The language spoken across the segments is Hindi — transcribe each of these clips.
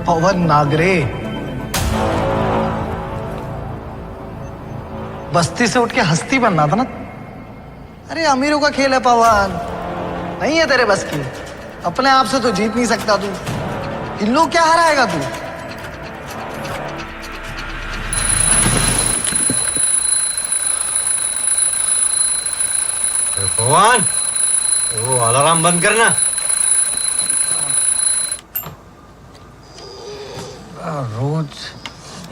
पवन नागरे, बस्ती से उठ के हस्ती बनना था ना। अरे अमीरों का खेल है पवन, नहीं है तेरे बस की। अपने आप से तो जीत नहीं सकता तू, इन लोग क्या हराएगा तू। भगवान, वो अलार्म बंद करना। रोज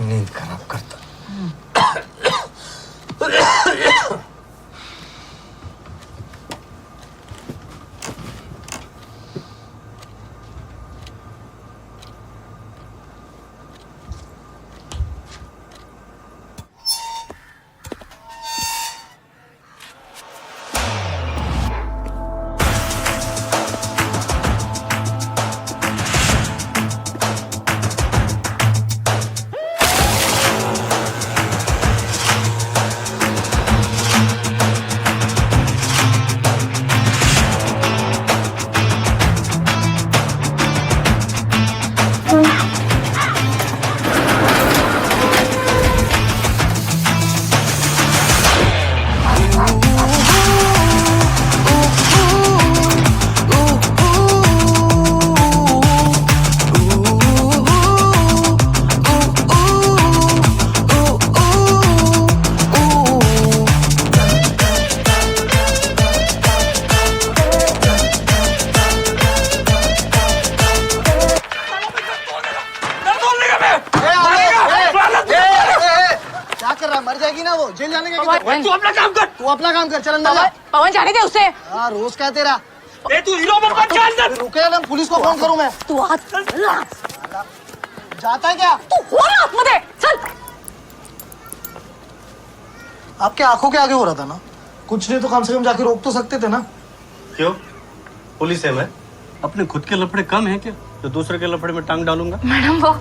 नींद खराब करता। मर जाएगी ना वो, जेल जाने का। तू अपना काम कर, तू अपना काम कर, चल अंदर। पवन जाने दे उसे। हाँ रोज क्या तेरा। ए तू हीरो मत जा अंदर। रुके ना, पुलिस को फोन करूं मैं। तू हाथ जाता है क्या? तू हो रहा आत्मदे, चल। आपके आंखों के आगे हो रहा था ना, कुछ नहीं तो कम से कम जाके रोक तो सकते थे ना। क्यों? पुलिस है मैं? अपने खुद के लफड़े कम हैं क्या तो दूसरे के लफड़े में टांग डालूंगा? मैडम वो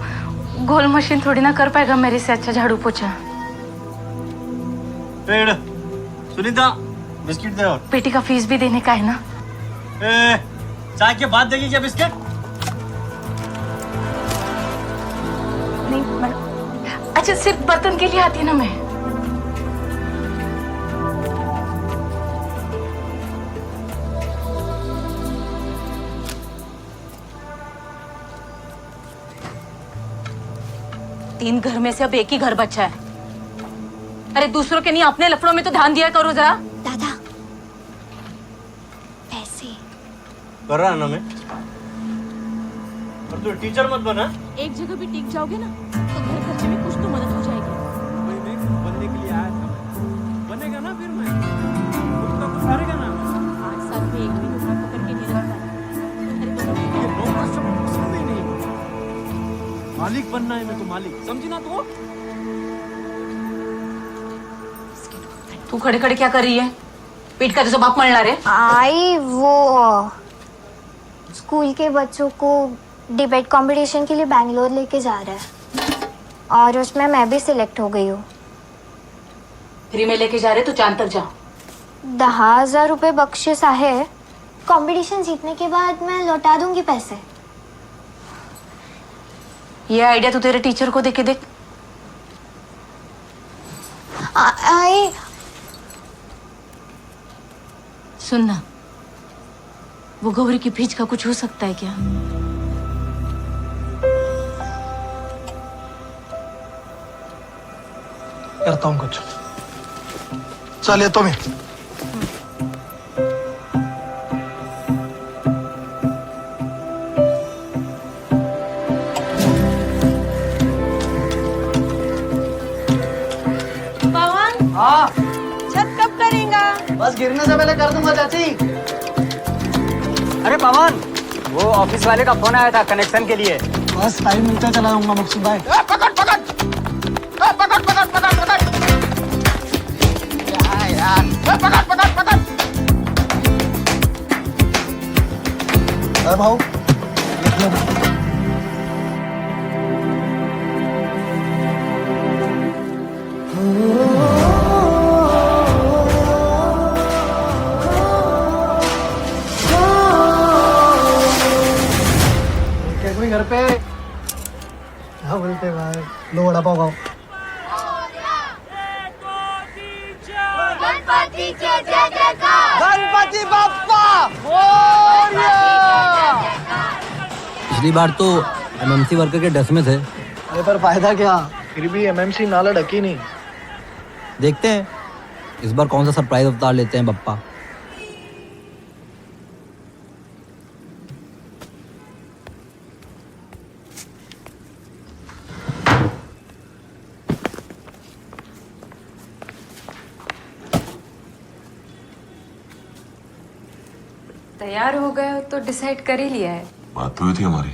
गोल मशीन थोड़ी ना कर पाएगा मेरे से अच्छा झाड़ू पोछा। पेड़ सुनीता, बिस्किट दे। और बेटी का फीस भी देने का है ना। चाय के बाद देगी क्या बिस्किट? नहीं मैडम, अच्छा सिर्फ बर्तन के लिए आती है ना मैं। तीन घर में से अब एक ही घर बचा है। अरे दूसरों के नहीं अपने लफड़ों में तो ध्यान दिया करो जरा। दादा पैसे कर रहा है ना मैं। और तू टीचर मत बना। एक जगह भी टिक जाओगे ना तो घर खर्चे में कुछ तो मदद हो जाएगी। बनने के लिए आया था मैं। बनेगा ना फिर मैं कुछ तो कुछ करेगा ना। 8 साल में एक भी नौकरी पकड़ के नहीं रखा। ये नौकर सब पसंद ही नहीं। मालिक बनना है मैं तो मालिक, समझी ना तू? तू खड़े खड़े क्या कर रही है? पीठ का जैसे बाप मरना रे। आई वो स्कूल के बच्चों को डिबेट कंपटीशन के लिए बैंगलोर लेके जा रहा है और उसमें मैं भी सिलेक्ट हो गई हूँ। फ्री में लेके जा रहे तो चांद तक जा। 10,000 रुपये बख्शिश है। कंपटीशन जीतने के बाद मैं लौटा दूंगी पैसे। ये आइडिया तू तेरे टीचर को देके देख। आई सुनना, वो गौरी की फीस का कुछ हो सकता है क्या? करता हूँ कुछ। चलिए तो मैं पवन, हाँ छत कब करेगा? बस गिरने से पहले कर दूंगा चाची। अरे पवन, वो ऑफिस वाले का फोन आया था कनेक्शन के लिए। बस टाइम मिलता चला जाऊंगा मकसूद भाई। पकड़ पकड़ पकड़ पकड़ पकड़ पकड़ यार पकड़ पकड़ पकड़। अरे भाऊ लिख लो। कोई घर पे? क्या बोलते हैं भाई, लो वड़ा पाव खाओ। गणपति बाप्पा मोरया। पिछली बार तो एमएमसी वर्कर के डस में थे। अरे पर फायदा क्या, फिर भी एमएमसी नाला ढकी नहीं। देखते हैं इस बार कौन सा सरप्राइज अवतार लेते हैं बप्पा। तैयार हो गए हो तो डिसाइड कर ही लिया है। बात तो हुई थी हमारी।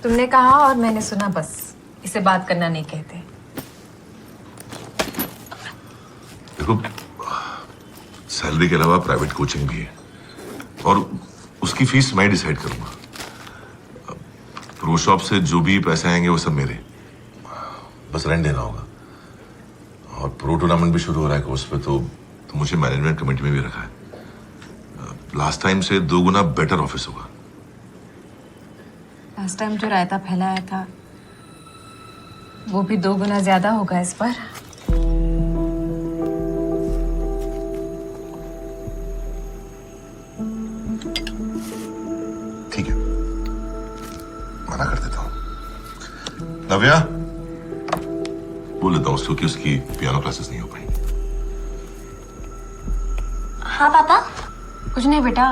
तुमने कहा और मैंने सुना, बस इसे बात करना नहीं कहते। देखो, सैलरी के अलावा प्राइवेट कोचिंग भी है और उसकी फीस मैं डिसाइड करूंगा। प्रो शॉप से जो भी पैसे आएंगे वो सब मेरे, बस रेंट देना होगा। और प्रो टूर्नामेंट भी शुरू हो रहा है कोर्स पे, तो मुझे मैनेजमेंट कमेटी में भी रखा है। लास्ट टाइम से 2 गुना बेटर ऑफिस होगा। लास्ट टाइम जो रायता फैलाया था वो भी 2 गुना ज्यादा होगा इस बार। ठीक है, मना कर देता हूँ। नव्या, बोल देता हूँ उसको कि उसकी पियानो क्लासेस नहीं हो पाएंगी। हाँ पापा। कुछ नहीं बेटा,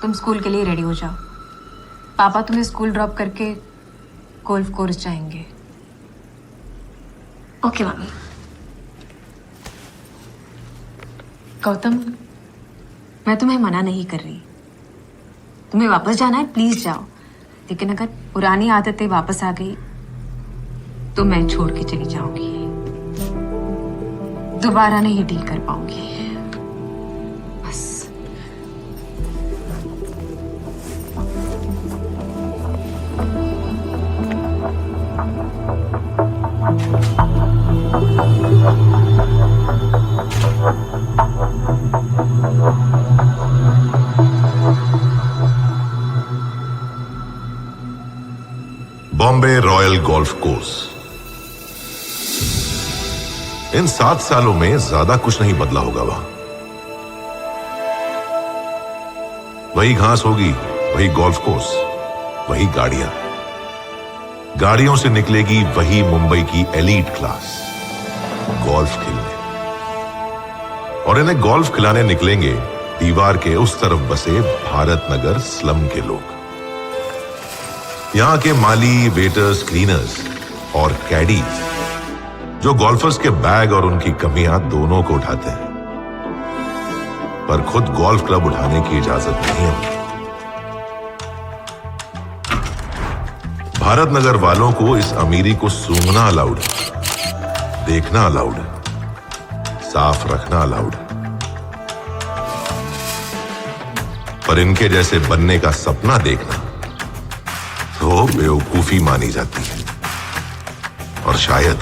तुम स्कूल के लिए रेडी हो जाओ। पापा तुम्हें स्कूल ड्रॉप करके गोल्फ कोर्स जाएंगे। ओके मम्मी। गौतम, मैं तुम्हें मना नहीं कर रही, तुम्हें वापस जाना है प्लीज जाओ, लेकिन अगर पुरानी आदतें वापस आ गई तो मैं छोड़ के चली जाऊंगी, दोबारा नहीं डील कर पाऊंगी। बस। Bombay royal golf course. इन 7 सालों में ज्यादा कुछ नहीं बदला होगा वहां। वही घास होगी, वही गोल्फ कोर्स, वही गाड़ियां। गाड़ियों से निकलेगी वही मुंबई की एलीट क्लास गोल्फ खेलने, और इन्हें गोल्फ खिलाने निकलेंगे दीवार के उस तरफ बसे भारत नगर स्लम के लोग। यहां के माली, वेटर्स, क्लीनर्स और कैडीज जो गोल्फर्स के बैग और उनकी कमियां दोनों को उठाते हैं, पर खुद गोल्फ क्लब उठाने की इजाजत नहीं है। भारत नगर वालों को इस अमीरी को सूंघना अलाउड है, देखना अलाउड है, साफ रखना अलाउड है, पर इनके जैसे बनने का सपना देखना तो बेवकूफी मानी जाती है, और शायद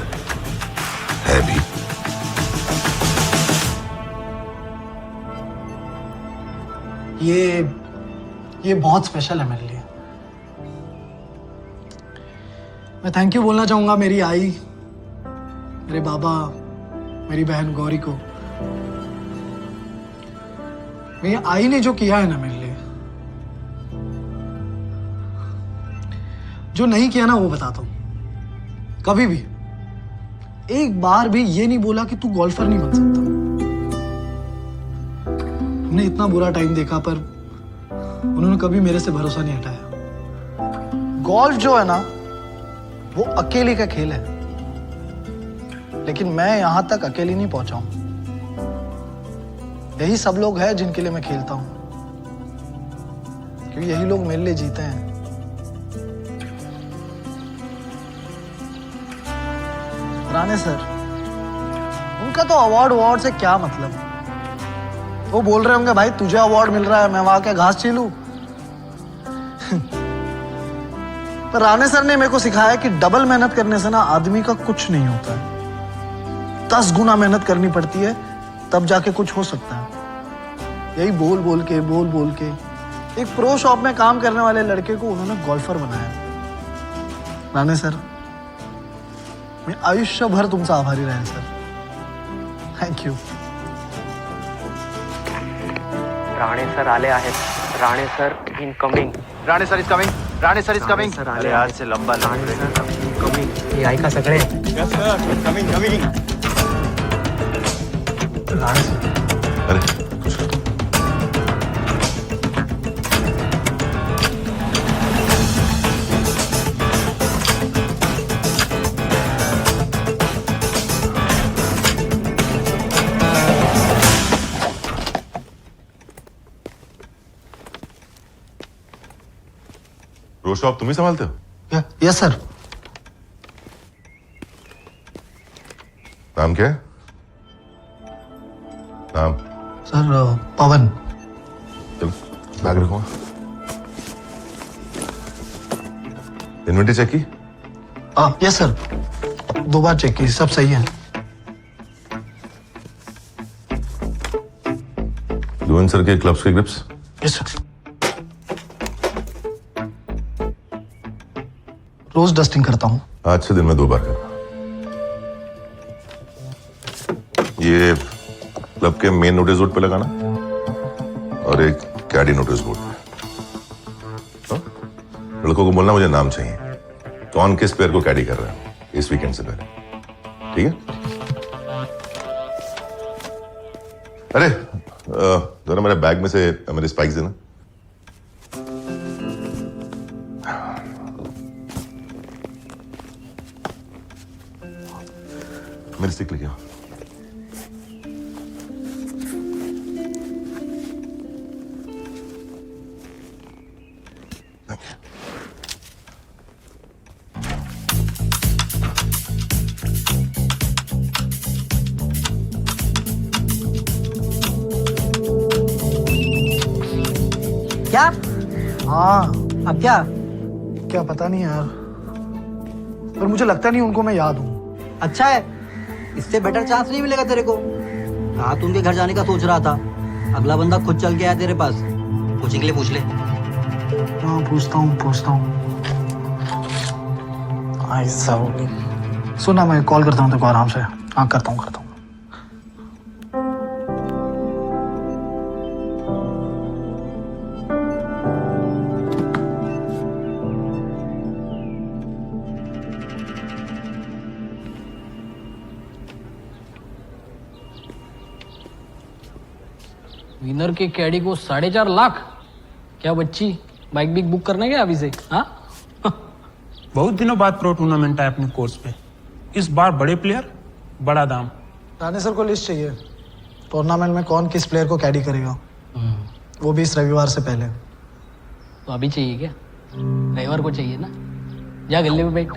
है भी। ये बहुत स्पेशल है मेरे लिए। मैं थैंक यू बोलना चाहूंगा मेरी आई, मेरे बाबा, मेरी बहन गौरी को। मेरी आई ने जो किया है ना मेरे लिए, जो नहीं किया ना वो बताता हूं। कभी भी एक बार भी ये नहीं बोला कि तू गोल्फर नहीं बन सकता। हमने इतना बुरा टाइम देखा पर उन्होंने कभी मेरे से भरोसा नहीं हटाया। गोल्फ जो है ना वो अकेले का खेल है, लेकिन मैं यहां तक अकेले नहीं पहुंचा हूं। यही सब लोग हैं जिनके लिए मैं खेलता हूं, क्योंकि यही लोग मेरे लिए जीते हैं। राणे सर, उनका तो अवार्ड से क्या मतलब। वो बोल रहे होंगे भाई तुझे अवार्ड मिल रहा है, मैं वहां क्या घास छीलूं। पर राणे सर ने मेरे को सिखाया कि डबल मेहनत करने से ना आदमी का कुछ नहीं होता है। 10 गुना मेहनत करनी पड़ती है तब जाके कुछ हो सकता है। यही बोल बोल के एक प्रो शॉप में काम करने वाले लड़के को उन्होंने गोल्फर बनाया। राणे सर, मी आयुष्यभर तुमचा आभारी राहीन सर. थँक्यू. राणे सर आले आहेत. Rane sir incoming. Rane sir is coming. Rane sir is coming. Sir आले अरे आज से लंबा राणे सर इनकमिंग. हे ऐका सगळे. राणे सर, अरे रोज शॉप तुम्ही संभालते हो? Yes sir. नाम क्या है? नाम? सर पवन. चल बैग रखो. इन्वेंटरी चेक की? यस सर, 2 बार चेक की, सब सही है. यूएन सर के क्लब्स के ग्रिप्स? Yes sir. रोज डस्टिंग करता हूँ. आज से दिन में 2 बार करना. ये क्लब के मेन नोटिस बोर्ड पे लगाना और एक कैडी नोटिस बोर्ड पे. हाँ? लड़कों को बोलना मुझे नाम चाहिए. कौन किस प्लेयर को कैडी कर रहा है इस वीकेंड से पहले. ठीक है? अरे जरा मेरे बैग में से मेरे स्पाइक्स देना. मेरी स्टिक लेके आओ. क्या? हाँ, अब क्या? क्या पता नहीं यार, पर मुझे लगता नहीं उनको मैं याद हूँ. अच्छा है, इससे बेटर चांस नहीं मिलेगा तेरे को. रात उनके घर जाने का सोच रहा था. अगला बंदा खुद चल के आया तेरे पास. पूछने के लिए पूछ ले. हाँ पूछता हूँ. आई साहब, सुना, मैं कॉल करता हूँ तेरे को आराम से. हाँ करता हूँ. विनर के कैडी को 4.5 लाख. क्या बच्ची बाइक बिक बुक करने गया अभी से? हाँ बहुत दिनों बाद प्रो टूर्नामेंट है अपने कोर्स पे. इस बार बड़े प्लेयर, बड़ा दाम. राणे सर को लिस्ट चाहिए टूर्नामेंट में कौन किस प्लेयर को कैडी करेगा, वो भी इस रविवार से पहले. तो अभी चाहिए क्या? रविवार को चाहिए ना. जा गले में बैठ.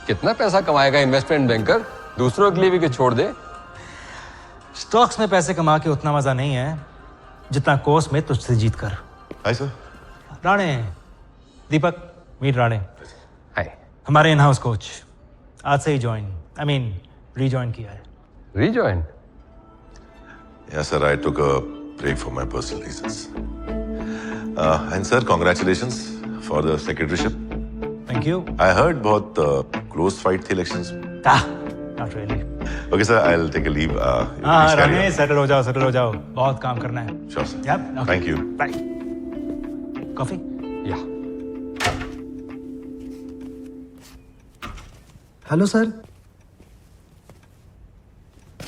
कितना पैसा कमाएगा इन्वेस्टमेंट बैंकर? दूसरों के लिए भी कुछ छोड़ दे. स्टॉक्स में पैसे कमा के उतना मजा नहीं है जितना कोर्स में तुझसे जीत कर. Hi sir. Rane, Deepak, meet Rane. Hi. हमारे इन हाउस कोच. आज से ही रीजॉइन किया है. Rejoin? Yes, sir. I took a break for my personal reasons. And sir, congratulations for the secretaryship. Thank you. I heard बहुत close fight थे elections. Not really. Okay, sir. I'll take a leave. हाँ राणे, सेटल हो जाओ. बहुत काम करना है. Sure, sir. Yep. Okay. Thank you. Bye. Coffee? Yeah. Hello sir.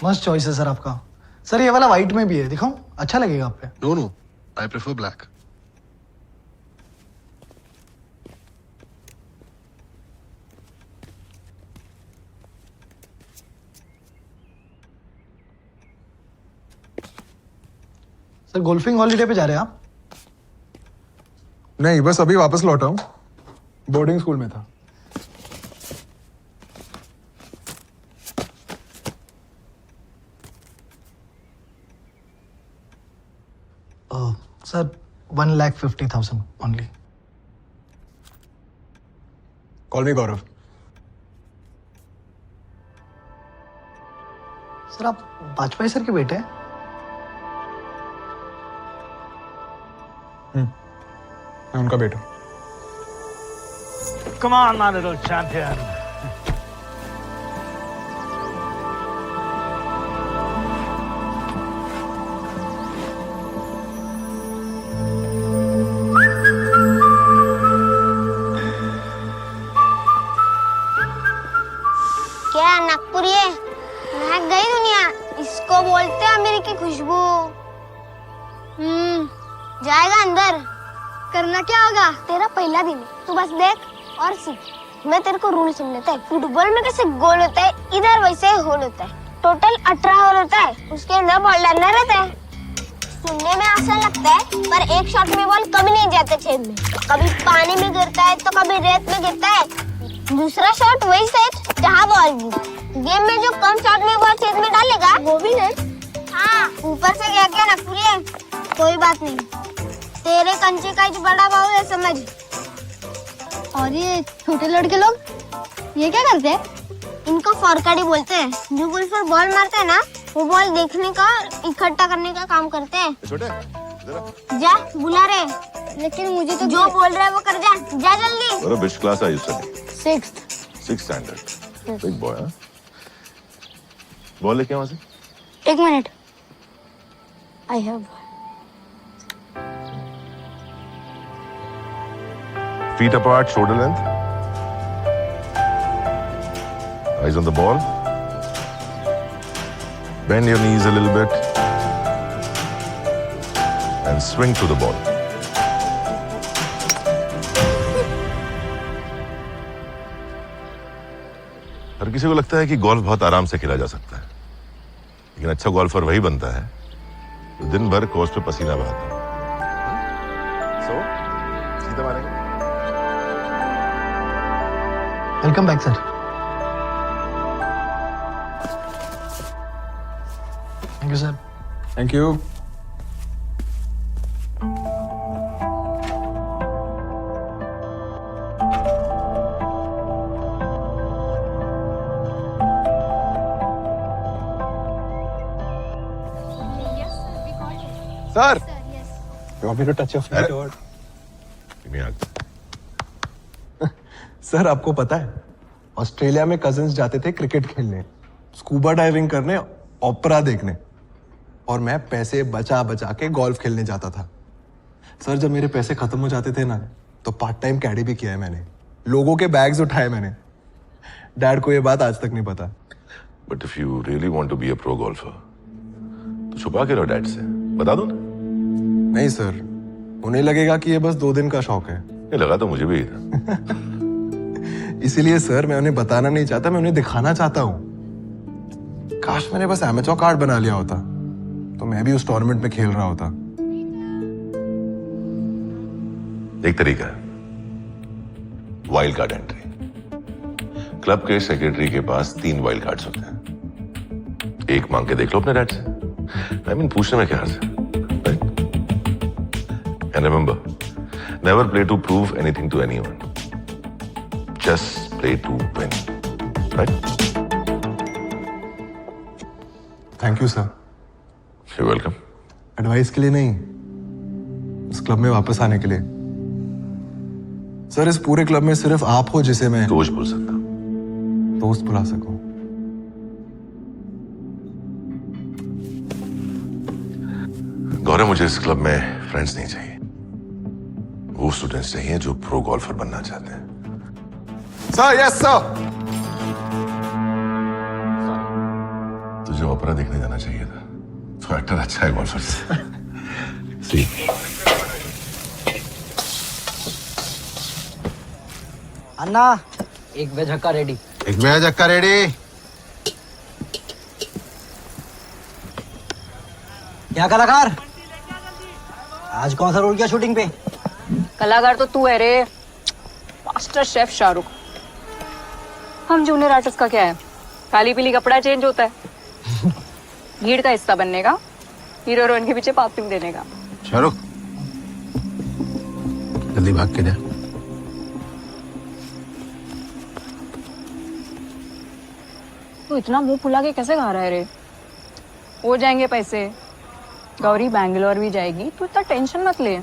मस्त चॉइस है सर आपका. सर ये वाला व्हाइट में भी है, दिखाऊं? अच्छा लगेगा आप पे. No, I prefer black. Sir golfing holiday पे जा रहे हैं आप? नहीं, बस अभी वापस लौटा हूँ. बोर्डिंग स्कूल में था. Sir 1,50,000 only. कॉल मी गौरव. सर आप वाजपेयी सर के बेटे हैं? मैं उनका बेटा। Come on, my little champion. क्या नागपुरी है? महक गई दुनिया। इसको बोलते हैं अमेरिकी खुशबू। जाएगा अंदर। करना क्या होगा? तेरा पहला दिन है, तू बस देख और सीख। मैं तेरे को रूल समझाता है। फुटबॉल में कैसे गोल होता है, इधर वैसे होल होता है। टोटल 18 होल होता है, उसके अंदर बॉल डालना रहता है। सुनने में आसान लगता है, पर एक शॉट में बॉल कभी नहीं जाता छेद में। कभी पानी में गिरता है तो कभी रेत में गिरता है। दूसरा शॉट वही सेट जहाँ बॉल गिरी। गेम में जो कम शॉट में बॉल छेद में डालेगा वो भी नेट। हाँ, ऊपर से क्या क्या नागपुरी है? कोई बात नहीं, तेरे कंचे का ही बड़ा भाव है, समझ। और ये छोटे लड़के लोग ये क्या करते हैं? इनको फॉरकाड़ी बोलते हैं। जो गोल्फर बॉल मारते हैं ना, वो बॉल देखने का इकट्ठा करने का काम करते हैं। जा बुला रहे। लेकिन मुझे तो जो बोल रहा है वो कर जा। जा जल्दी। Which class are you studying? 6th. 6th standard. Big boy, huh? Ball लेके वहां से। एक minute. I have. Feet apart, shoulder length. Eyes on the ball. Bend your knees a little bit. And swing to the ball. हर किसी को लगता है कि गोल्फ बहुत आराम से खेला जा सकता है, लेकिन अच्छा गोल्फर वही बनता है जो दिन भर कोर्स पे पसीना बहाता है। सीधा मारेंगे। Welcome back sir. Thank you sir. Thank you. Sir, You want me to touch your feet or? Sir आपको पता है ऑस्ट्रेलिया में कजिन्स जाते थे क्रिकेट खेलने, स्कूबा डाइविंग करने, ओपेरा देखने, और मैं पैसे बचा बचा के गोल्फ खेलने जाता था। सर जब मेरे पैसे खत्म हो जाते थे ना, तो पार्ट टाइम कैडी भी किया है मैंने, लोगों के बैग्स उठाए मैंने। डैड को ये बात आज तक नहीं पता। But if you really want to be a pro golfer तो छुपा के रहो डैड से, बता दो ना। नहीं सर, उन्हें लगेगा कि ये बस 2 दिन का शौक है। ये लगा तो मुझे भी था। इसीलिए सर मैं उन्हें बताना नहीं चाहता, मैं उन्हें दिखाना चाहता हूँ। काश मैंने बस एमेच्योर कार्ड बना लिया होता तो मैं भी उस टूर्नामेंट में खेल रहा होता। एक तरीका है, वाइल्ड कार्ड एंट्री। क्लब के सेक्रेटरी के पास 3 वाइल्ड कार्ड्स होते हैं, एक मांग के देख लो अपने डैड से। आई मीन पूछने में क्या हर्ज है? And remember, never play to prove anything to anyone. Just play to win. Right? Thank you sir. You're welcome. Advice के लिए नहीं, इस क्लब में वापस आने के लिए। सर इस पूरे क्लब में सिर्फ आप हो जिसे मैं दोस्त बोल सकता हूं। दोस्त बुला सकूं। गौरव, मुझे इस क्लब में फ्रेंड्स नहीं चाहिए, वो स्टूडेंट्स चाहिए जो प्रो गोल्फर बनना चाहते हैं। Sir yes sir. तुझे ओपेरा देखने जाना चाहिए था, तो एक्टर अच्छा है गोल्फर से। सी अन्ना, एक वेज हक्का रेडी। एक वेज हक्का रेडी। क्या कलाकार, आज कौन सा रोल किया शूटिंग पे? कलाकार तो तू है रे, मास्टर शेफ शाहरुख। हम जूनियर आर्टिस्ट का क्या है, खाली पीली कपड़ा चेंज होता है। भीड़ का हिस्सा बनने का, हीरो हीरोइन के पीछे पासिंग देने का। शाहरुख, जल्दी भाग के जा। तू इतना मुंह फुला के कैसे खा रहा है रे? हो जाएंगे पैसे, गौरी बैंगलोर भी जाएगी, तू इतना टेंशन मत ले।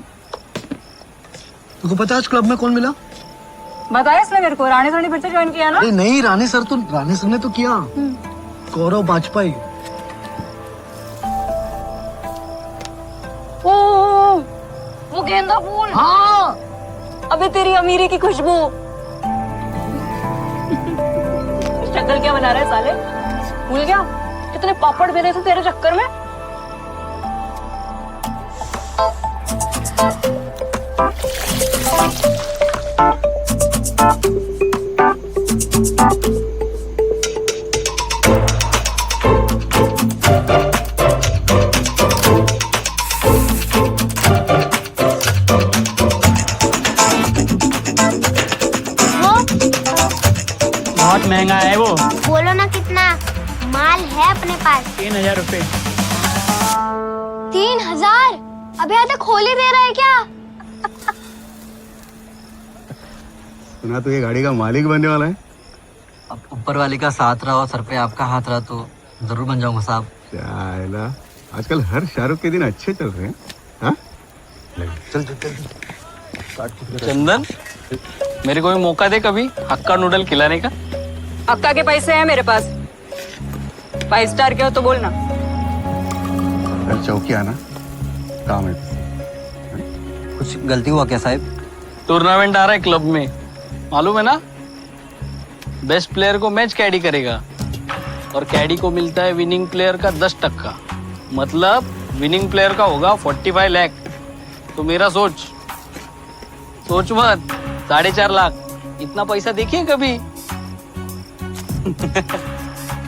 तुमको पता है आज क्लब में कौन मिला? बताया इसने मेरे को, रानी सर ने फिर से ज्वाइन किया ना? अरे नहीं, रानी सर ने तो किया। गौरव वाजपेयी। ओ, वो गेंदा फूल। हाँ, अबे तेरी अमीरी की खुशबू। शक्ल क्या बना रहा है साले? भूल गया कितने पापड़ बेले थे तेरे चक्कर में। बहुत महंगा है वो। बोलो ना कितना माल है अपने पास? 3000 रुपए। 3000? अभी आधा खोल ही दे रहा है क्या? सुना तो ये गाड़ी का मालिक बनने वाला है। अब ऊपर वाले का साथ रहा और सर पे आपका हाथ रहा तो जरूर बन जाऊंगा साहब। चाइला, आजकल हर शाहरुख के दिन अच्छे चल रहे हैं। हाँ? चल चल चल। चंदन, मेरे को भी मौका दे कभी हक्का नूडल खिलाने का। अक्का के पैसे हैं मेरे पास। 5 स्टार के हो तो बोलना। कल चौकी आना, काम है। कुछ गलती हुआ क्या साहब? टूर्नामेंट आ रहा है क्लब में, मालूम है ना? बेस्ट प्लेयर को मैच कैडी करेगा और कैडी को मिलता है विनिंग प्लेयर का 10%। मतलब विनिंग प्लेयर का होगा 45 लाख। तो मेरा सोच मत, 4.5 लाख। इतना पैसा देखिए कभी?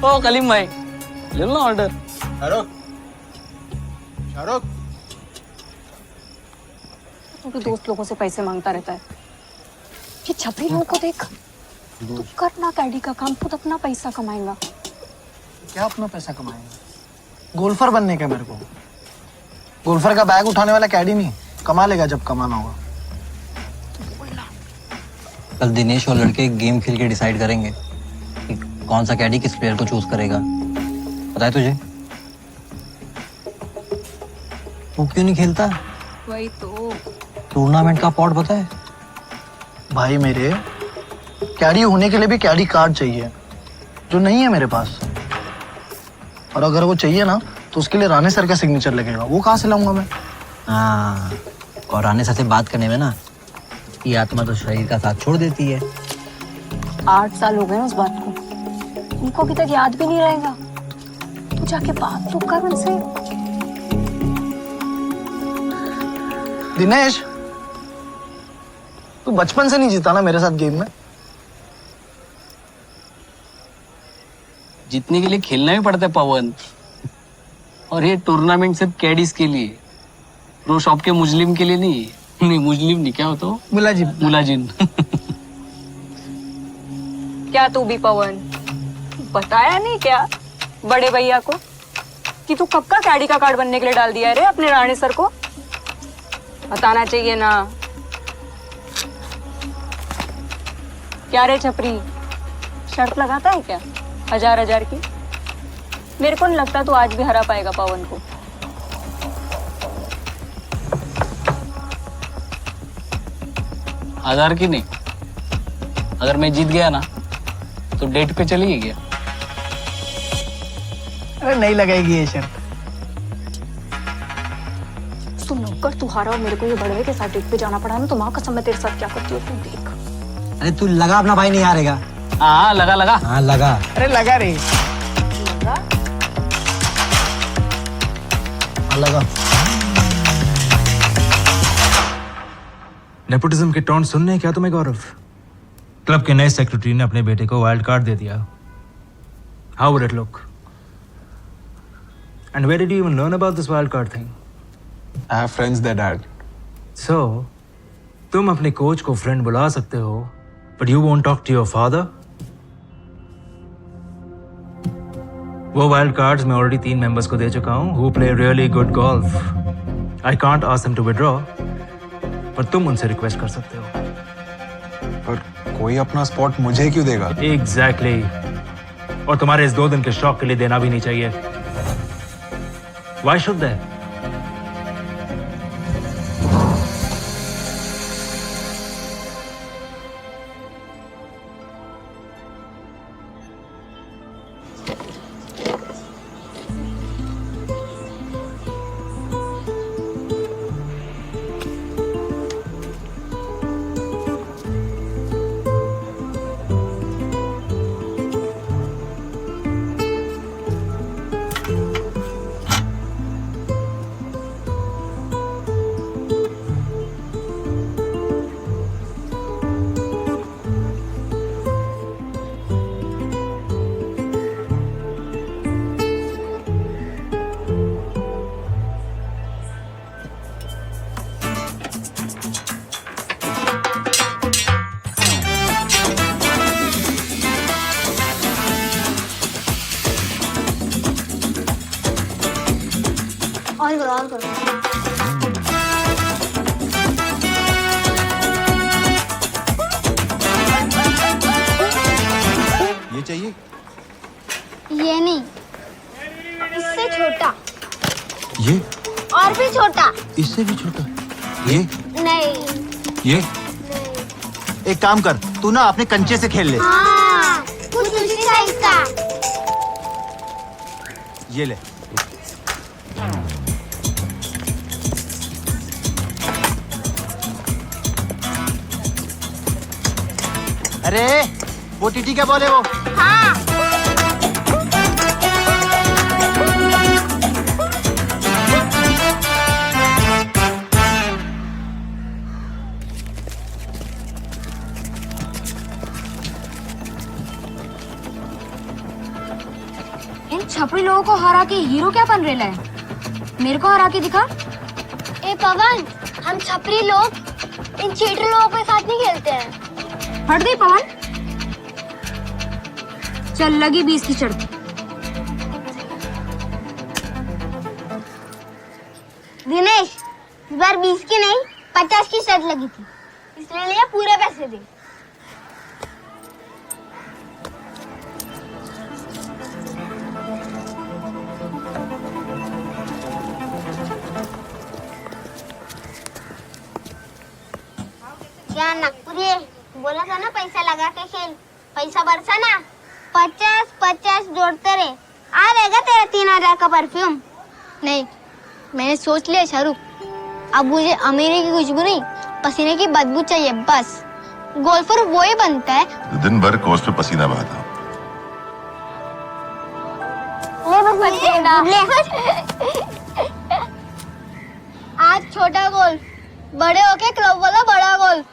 ओ कलीम भाई, ले लो ना ऑर्डर। शाहरुख, तू भी दोस्त लोगों से पैसे मांगता रहता है। ये छपरी लोगों को देख। तू करना कैडी का काम, खुद अपना पैसा कमाएगा। क्या अपना पैसा कमाएगा? गोल्फर बनने का मेरे को। गोल्फर का बैग उठाने वाला कैडी नहीं, कमा लेगा जब कमाना होगा। कल दिनेश और लड़के गेम खेल के डिसाइड करेंगे कि कौन सा कैडी किस प्लेयर को चूज करेगा। पता है तुझे? तू क्यों नहीं खेलता? वही तो। टूर्नामेंट का पॉट पता है? भाई मेरे, कैडी होने के लिए भी कैडी कार्ड चाहिए, जो नहीं है मेरे पास। और अगर वो चाहिए ना तो उसके लिए राणे सर का सिग्नेचर लगेगा। वो कहाँ से लाऊंगा मैं? हाँ, और राणे सर से बात करने में ना ये आत्मा तो शरीर का साथ छोड़ देती है। 8 साल हो गए उस बात को, उनको अभी तक याद भी नहीं रहेगा। तू जाके बात तो कर उनसे। दिनेश, तू बचपन से नहीं जीता ना मेरे साथ गेम में? जीतने के लिए खेलना भी पड़ता है पवन। और ये टूर्नामेंट सिर्फ कैडीज के लिए, प्रो शॉप के मुजलिम के लिए नहीं। नहीं मुजलिम नहीं, क्या होता? मुलाजिम। क्या तू भी पवन, बताया नहीं क्या बड़े भैया को कि तू कब का कैडी का कार्ड बनने के लिए डाल दिया है रे अपने राणे सर को? बताना चाहिए ना। क्या रे छपरी, शर्त लगाता है क्या 1000 की? मेरे को नहीं लगता तू आज भी हरा पाएगा पवन को। हजार की नहीं, अगर मैं जीत गया ना तो डेट पे चली गया। अरे नहीं लगाएगी ये शर्त। तू नौकर, तू हारा और मेरे को ये बड़वे के साथ डेट पे जाना पड़ा ना, तो माँ कसम मैं तेरे साथ क्या करती हूँ तू देख। अरे तू लगा, अपना भाई नहीं हारेगा। हाँ लगा लगा। हाँ लगा। अरे लगा रे, लगा। नेपोटिज्म के टॉन्ट सुनने क्या तुम्हें गौरव? क्लब के नए सेक्रेटरी ने अपने बेटे को वाइल्ड कार्ड दे दिया। How would it look? And where did you even learn about this wild card thing? I have friends that had. सो तुम अपने कोच को फ्रेंड बुला सकते हो, but you won't talk to your father? वो वाइल्ड कार्ड्स मैं ऑलरेडी 3 मेंबर्स को दे चुका हूं who play really good golf. I can't ask them to withdraw, पर तुम उनसे रिक्वेस्ट कर सकते हो। पर कोई अपना स्पॉट मुझे क्यों देगा? एग्जैक्टली। और तुम्हारे इस 2 दिन के शौक के लिए देना भी नहीं चाहिए। Why should they? ऑन करो ऑन करो। ये चाहिए? ये नहीं, इससे छोटा ये? और भी छोटा। इससे भी छोटा? ये? नहीं। ये? एक काम कर, तू ना अपने कंचे से खेल ले। हाँ, कुछ दूसरी साइज का। ये ले। अरे वो टीटी क्या बोले वो? हाँ। इन छपरी लोगों को हरा के हीरो क्या बन रहे है? मेरे को हरा के दिखा। ए पवन, हम छपरी लोग इन चीटर लोगों के साथ नहीं खेलते हैं। हट गई पवन। चल लगी 20 की शर्त। दिनेश, इस बार 20 की नहीं 50 की शर्त लगी थी, इसलिए लिया पूरे पैसे दे। क्या नागपुरी है? बोला था ना पैसा लगा के खेल, पैसा बरसा ना। 50-50 जोड़ते रहे, आ रहेगा तेरा 3000 का परफ्यूम। नहीं, मैंने सोच लिया शाहरुख, अब मुझे अमीरी की खुशबू नहीं, पसीने की बदबू चाहिए बस। गोल्फर वो ही बनता है तो दिन भर कोर्स पे पसीना बहाता। आज छोटा गोल, बड़े होके क्लब वाला बड़ा गोल।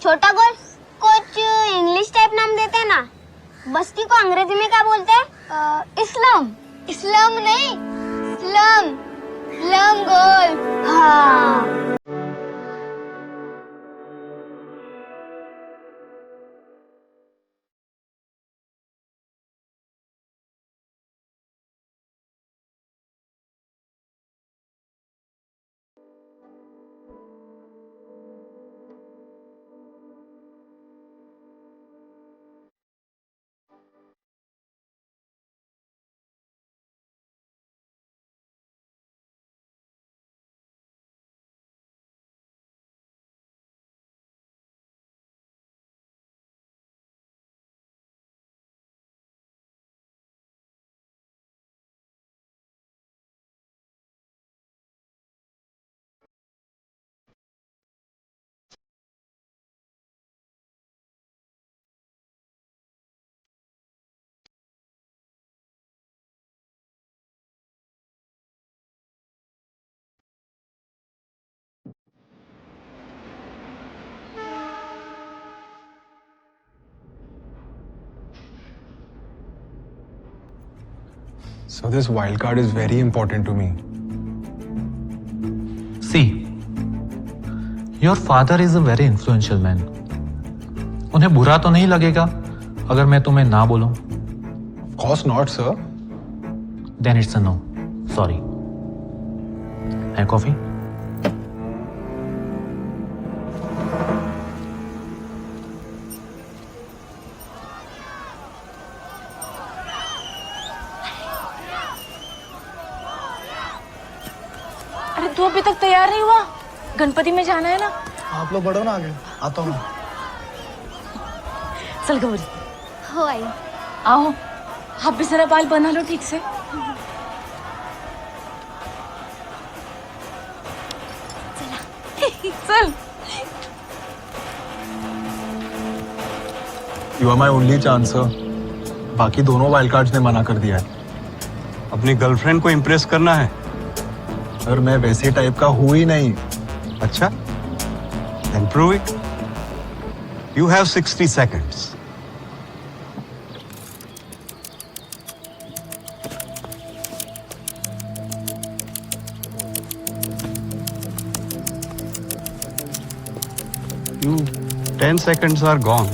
छोटा गोल कुछ इंग्लिश टाइप नाम देते हैं ना, बस्ती को अंग्रेजी में क्या बोलते हैं? इस्लाम। इस्लाम नहीं, स्लम। स्लम गोल। हाँ। So this wild card is very important to me. See, your father is a very influential man. उन्हें बुरा तो नहीं लगेगा अगर मैं तुम्हें ना बोलूं? Of course not, sir. Then it's a no. Sorry. है कॉफी? अरे तू अभी तक तैयार नहीं हुआ? गणपति में जाना है ना। आप लोग बढ़ो ना आगे, आता हूँ। चल गौरी। हो आई। आओ। आप भी जरा बाल बना लो ठीक से। चल। You are my only chance sir. बाकी दोनों वाइल्ड कार्ड्स ने मना कर दिया है। अपनी गर्लफ्रेंड को इम्प्रेस करना है। सर मैं वैसे टाइप का हूं ही नहीं। अच्छा, then prove it. You have 60 seconds. You 10 seconds are gone.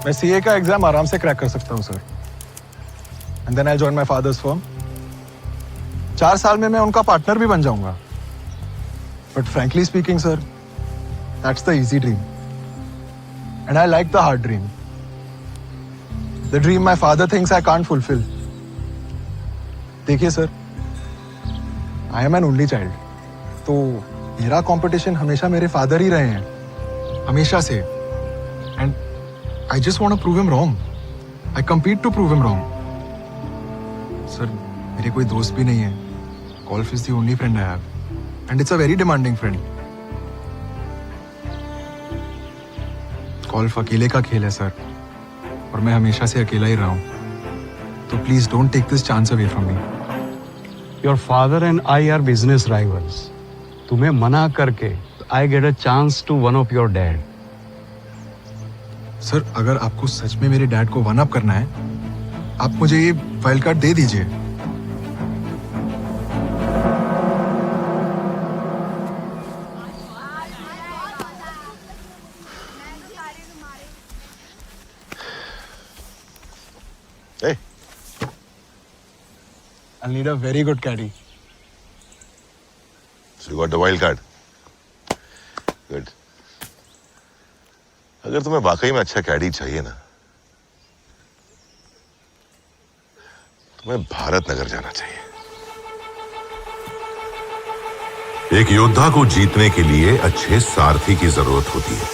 मैं सीए का एग्जाम आराम से क्रैक कर सकता हूँ sir. And then I join my father's firm. 4 साल में मैं उनका पार्टनर भी बन जाऊंगा। But frankly speaking sir, that's the easy dream and I like the hard dream. The dream my father thinks I can't fulfil. देखिए sir, I am an only child, तो मेरा कंपटीशन हमेशा मेरे फादर ही रहे हैं, हमेशा से। And I just want to prove him wrong. I compete to prove him wrong. Sir मेरे कोई दोस्त भी नहीं है। Golf is the only friend I have and it's a very demanding friend. Golf अकेले का खेल है सर, और मैं हमेशा से अकेला ही रहा हूं। तो please don't take this chance away from me. Your father and I are business rivals. तुम्हें मना करके I get a chance to one up your dad. Sir अगर आपको सच में मेरे डैड को वन अप करना है, आप मुझे ये वाइल्ड कार्ड दे दीजिए। Hey. I'll need a very good caddy. So you got the wild card. Good. अगर तुम्हें वाकई में अच्छा कैडी चाहिए ना, तुम्हें भारत नगर जाना चाहिए। एक योद्धा को जीतने के लिए अच्छे सारथी की जरूरत होती है।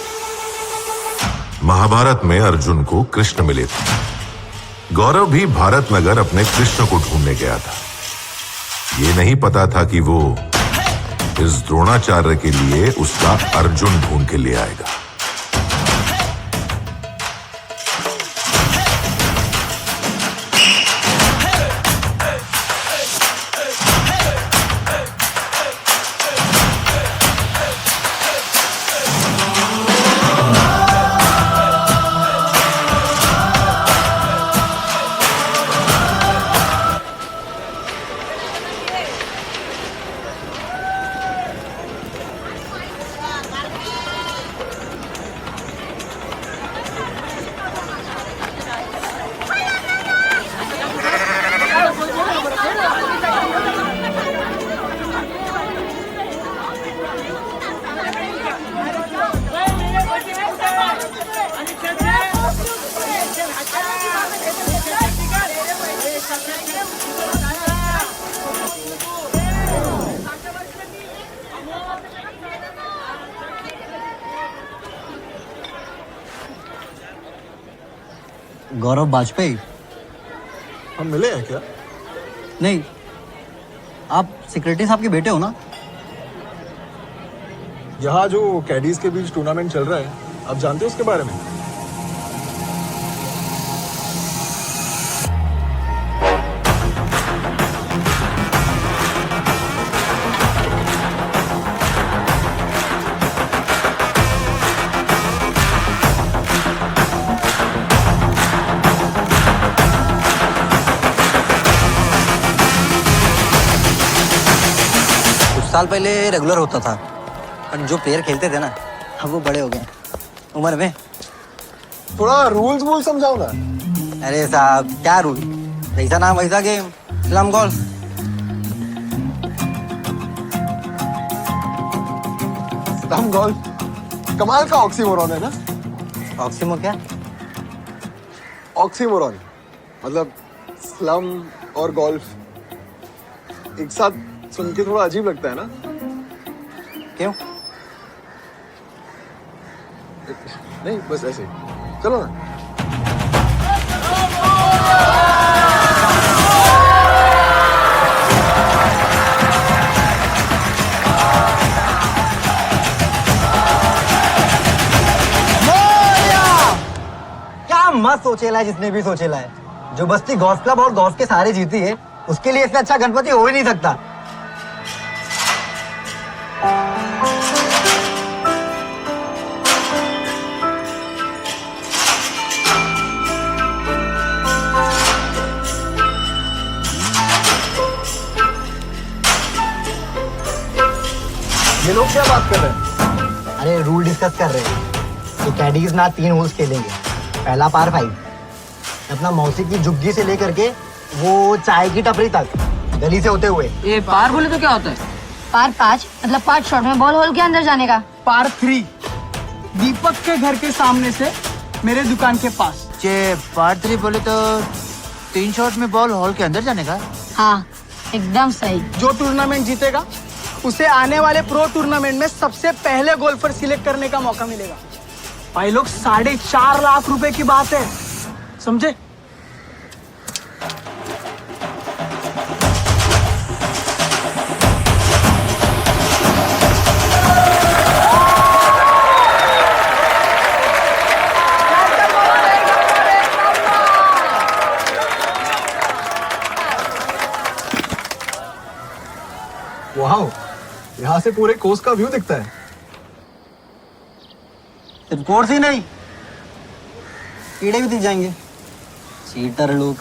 महाभारत में अर्जुन को कृष्ण मिले थे। गौरव भी भारत नगर अपने कृष्ण को ढूंढने गया था। ये नहीं पता था कि वो इस द्रोणाचार्य के लिए उसका अर्जुन ढूंढ के ले आएगा। गौरव वाजपेयी? हम मिले हैं क्या? नहीं, आप सेक्रेटरी साहब के बेटे हो ना? यहाँ जो कैडीज के बीच टूर्नामेंट चल रहा है, आप जानते हो उसके बारे में? साल पहले रेगुलर होता था, पर जो प्लेयर खेलते थे ना, अब वो बड़े हो गए उम्र में। थोड़ा रूल्स वूल समझाओ ना। अरे साहब, क्या रूल? जैसा नाम वैसा game, slum golf. Slum golf कमाल का ऑक्सीमोरॉन है ना? ऑक्सीमोर क्या? ऑक्सीमोरॉन मतलब स्लम और गोल्फ एक साथ सुन के थोड़ा अजीब लगता है ना? क्यों? नहीं, बस ऐसे। चलो ना। क्या मस्त सोचेला है जिसने भी सोचेला है। जो बस्ती गोल्फ क्लब और गोल्फ के सारे जीती है, उसके लिए इससे अच्छा गणपति हो ही नहीं सकता। ये लोग क्या बात कर रहे हैं? अरे रूल डिस्कस कर रहे हैं। तो कैडीज ना 3 होल्स खेलेंगे। पहला पार 5, अपना मौसी की झुग्गी से लेकर के वो चाय की टपरी तक गली से होते हुए। ये पार बोले तो क्या होता है? पार 5 मतलब 5 शॉट में बॉल होल के अंदर जाने का। पार 3 दीपक के घर के सामने से मेरे दुकान के पास। पार 3 बोले तो 3 शॉट में बॉल हॉल के अंदर जाने का। हाँ एकदम सही। जो टूर्नामेंट जीतेगा उसे आने वाले प्रो टूर्नामेंट में सबसे पहले गोल्फर सिलेक्ट करने का मौका मिलेगा। भाई लोग 4.5 लाख रुपए की बात है, समझे? वाह, यहाँ से पूरे कोर्स का व्यू दिखता है। सिर्फ कोर्स ही नहीं, कीड़े भी दिख जाएंगे। चीटर लोग।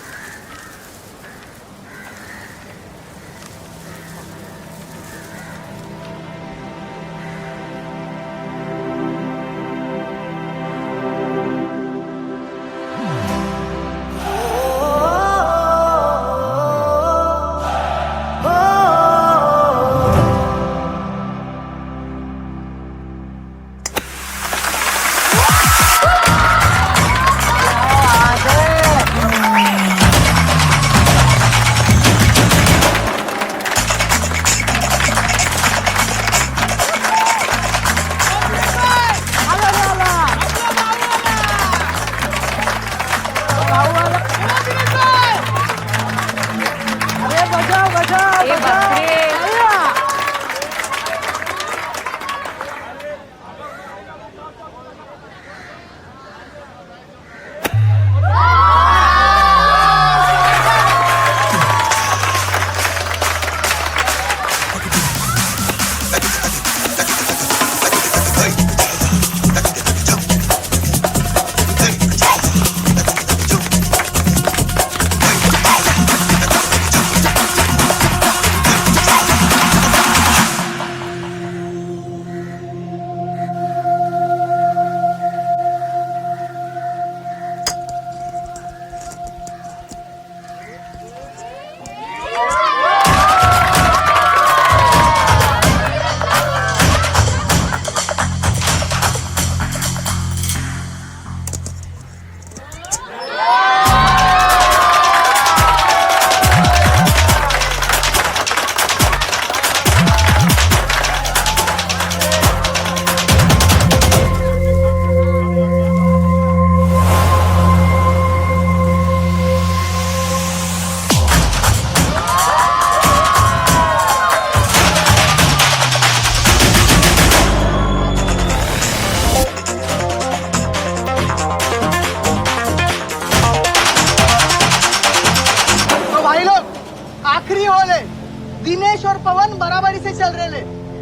दिनेश और पवन बराबरी से चल रहे ले।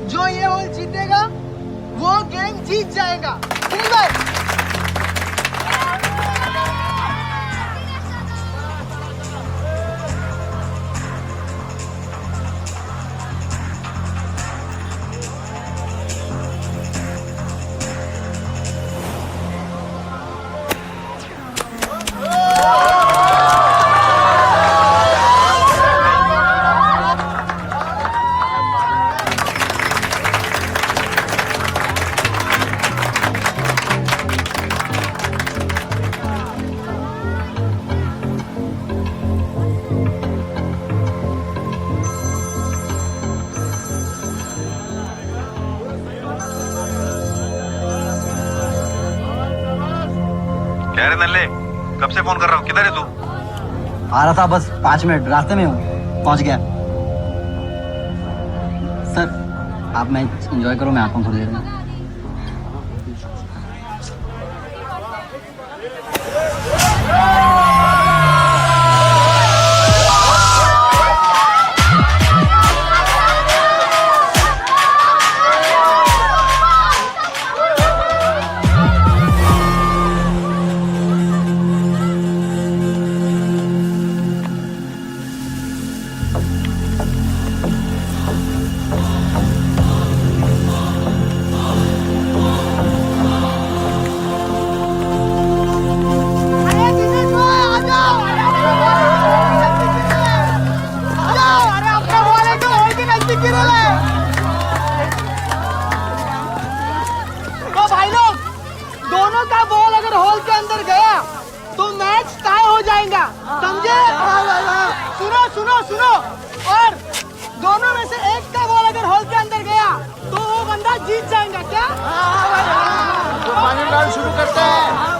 जो ये होल जीतेगा वो गेम जीत जाएगा। अरे नल्ले, कब से फोन कर रहा हूँ, किधर है तू? आ रहा था, बस 5 मिनट रास्ते में हूँ, पहुंच गया। सर आप मैच एंजॉय करो, मैं आता हूँ थोड़ी देर में। तो भाई लोग, दोनों का बॉल अगर हॉल के अंदर गया तो मैच टाई हो जाएगा, समझे? सुनो सुनो सुनो, और दोनों में से एक का बॉल अगर हॉल के अंदर गया तो वो बंदा जीत जाएगा। क्या? तो पानी डाल शुरू करते हैं।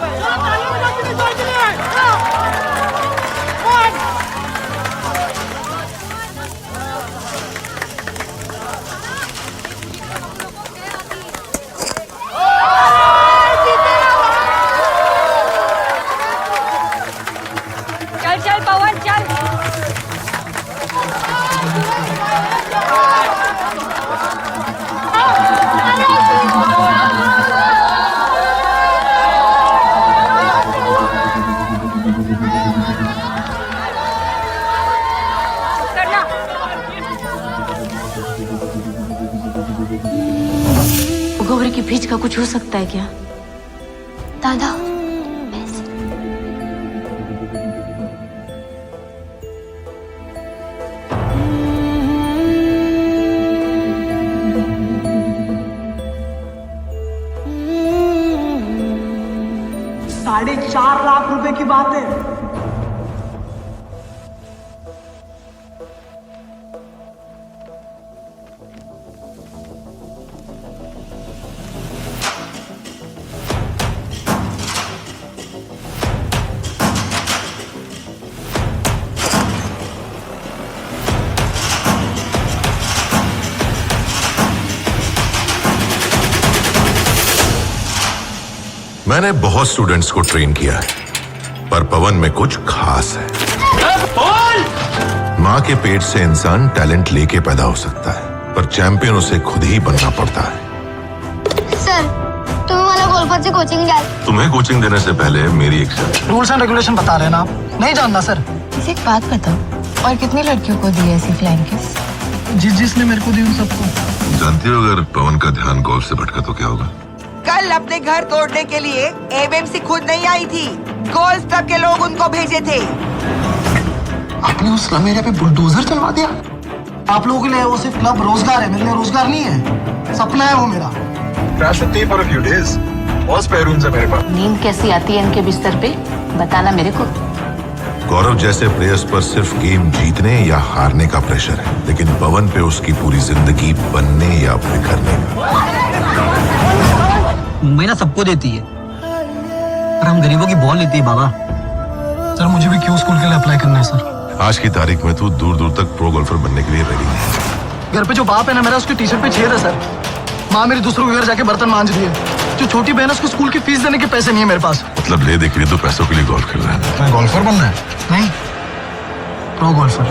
चल चल पवन चल। गोबरी की भीज का कुछ हो सकता है क्या? दादा, 4.5 लाख रुपए की बात है। मैंने बहुत स्टूडेंट्स को ट्रेन किया है, पर पवन में कुछ खास है। माँ के पेट से इंसान टैलेंट लेके पैदा हो सकता है, पर चैंपियन उसे खुद ही बनना पड़ता है। सर तुम्हें वाला गोल्फर से कोचिंग जाए। तुम्हें कोचिंग देने से पहले मेरी एक शर्त। रूल्स एंड रेगुलेशन बता रहे हैं ना आप? नहीं जानना सर। इसे एक बात बताओ, और कितनी लड़कियों को दी ऐसी फ्लाइंग किस? जिसने मेरे को दी उन सबको। जानती हो अगर पवन का ध्यान गोल्फ से भटका तो क्या होगा? कल अपने घर तोड़ने के लिए एमएमसी खुद नहीं आई थी, गोल्फ क्लब के लोग उनको भेजे थे। आपने उस स्लम एरिया पे बुलडोजर चलवा दिया? आप लोगों के लिए वो सिर्फ क्लब रोजगार है, मेरे लिए रोजगार नहीं है, सपना है वो मेरा। नींद कैसी आती है इनके बिस्तर पे, बताना मेरे को। गौरव जैसे प्लेयर्स पर सिर्फ गेम जीतने या हारने का प्रेशर है, लेकिन पवन पे उसकी पूरी जिंदगी बनने या बिखरने का। मुंबई ना सबको देती है, पर हम गरीबों की बॉल लेती है बाबा। सर मुझे भी क्यू स्कूल के लिए अप्लाई करना है सर। आज की तारीख में तू दूर दूर तक प्रो गोल्फर बनने के लिए रेडी है। घर पे जो बाप है ना मेरा, उसकी टी शर्ट पे छेद है सर। माँ मेरी दूसरों के घर जाके बर्तन मांज रही है। जो छोटी बहन है उसको स्कूल की फीस देने के पैसे नहीं है मेरे पास। मतलब ले देख रही तो पैसों के लिए गोल्फ खेल रहा है। गोल्फर बनना है? नहीं, प्रो गोल्फर।